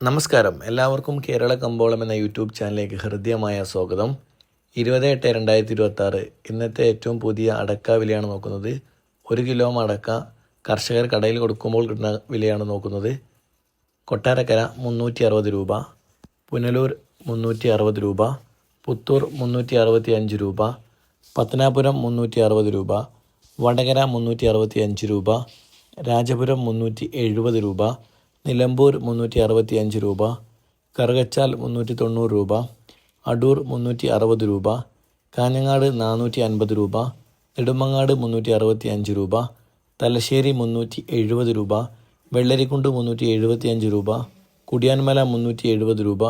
നമസ്കാരം, എല്ലാവർക്കും കേരള കമ്പോളം എന്ന യൂട്യൂബ് ചാനലിലേക്ക് ഹൃദ്യമായ സ്വാഗതം. 20/8/2026 ഇന്നത്തെ ഏറ്റവും പുതിയ അടക്ക വിലയാണ് നോക്കുന്നത്. 1 കിലോ അടക്ക കർഷകർ കടയിൽ കൊടുക്കുമ്പോൾ കിട്ടുന്ന വിലയാണ് നോക്കുന്നത്. കൊട്ടാരക്കര 360 രൂപ, പുനലൂർ 360 രൂപ, പുത്തൂർ 365 രൂപ, പത്തനാപുരം 360 രൂപ, വടകര 365 രൂപ, രാജപുരം 370 രൂപ, നിലമ്പൂർ 365 രൂപ, കറുകച്ചാൽ 390 രൂപ, അടൂർ 360 രൂപ, കാഞ്ഞങ്ങാട് 450 രൂപ, നെടുമങ്ങാട് 365 രൂപ, തലശ്ശേരി 370 രൂപ, വെള്ളരിക്കുണ്ട് 375 രൂപ, കുടിയാൻമല 370 രൂപ,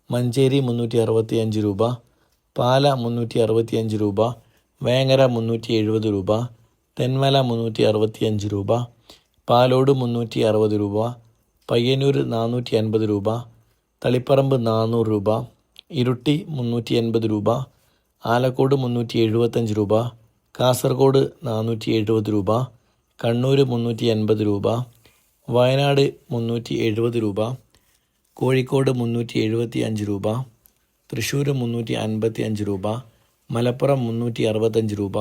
മഞ്ചേരി 365 രൂപ, പാല 365 രൂപ, വേങ്ങര 370 രൂപ, തെന്മല 365 രൂപ, പാലോട് 360 രൂപ, പയ്യന്നൂർ 450 രൂപ, തളിപ്പറമ്പ് 400 രൂപ, ഇരുട്ടി 380 രൂപ, ആലക്കോട് 375 രൂപ, കാസർഗോഡ് 470 രൂപ, കണ്ണൂർ 380 രൂപ, വയനാട് 370 രൂപ, കോഴിക്കോട് 375 രൂപ, തൃശ്ശൂർ 355 രൂപ, മലപ്പുറം 365 രൂപ,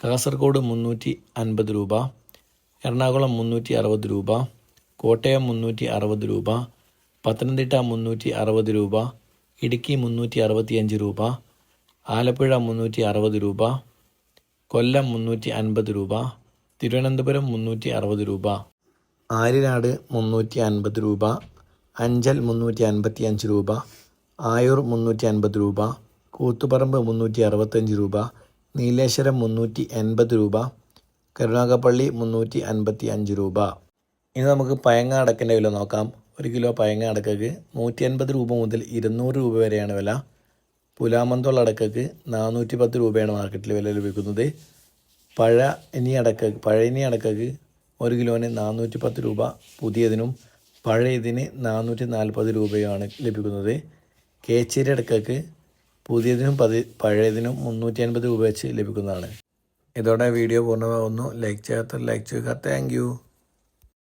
കാസർഗോഡ് 350 രൂപ, എറണാകുളം 360 രൂപ, കോട്ടയം 360 രൂപ, പത്തനംതിട്ട 360 രൂപ, ഇടുക്കി 365 രൂപ, ആലപ്പുഴ 360 രൂപ, കൊല്ലം 350 രൂപ, തിരുവനന്തപുരം 360 രൂപ, ആര്യനാട് 350 രൂപ, അഞ്ചൽ 355 രൂപ, ആയൂർ 350 രൂപ, കൂത്തുപറമ്പ് 365 രൂപ, നീലേശ്വരം 380 രൂപ, കരുനാഗപ്പള്ളി 355 രൂപ. ഇനി നമുക്ക് പയങ്ങ അടക്കൻ്റെ വില നോക്കാം. 1 കിലോ പയങ്ങ അടക്കക്ക് 180 രൂപ മുതൽ 200 രൂപ വരെയാണ് വില. പുലാമന്തോൾ അടക്കക്ക് 410 രൂപയാണ് മാർക്കറ്റിൽ വില ലഭിക്കുന്നത്. പഴയനി അടക്കക്ക് 1 കിലോന് 410 രൂപ പുതിയതിനും പഴയതിന് 440 രൂപയുമാണ് ലഭിക്കുന്നത്. കേച്ചേരി അടക്കക്ക് പുതിയതിനും പഴയതിനും 380 രൂപ വെച്ച് ലഭിക്കുന്നതാണ്. ഇതോടെ വീഡിയോ പൂർണ്ണമാകുന്നു. ലൈക്ക് ചെയ്യാത്തവർ ലൈക്ക് ചെയ്യുക. Thank you.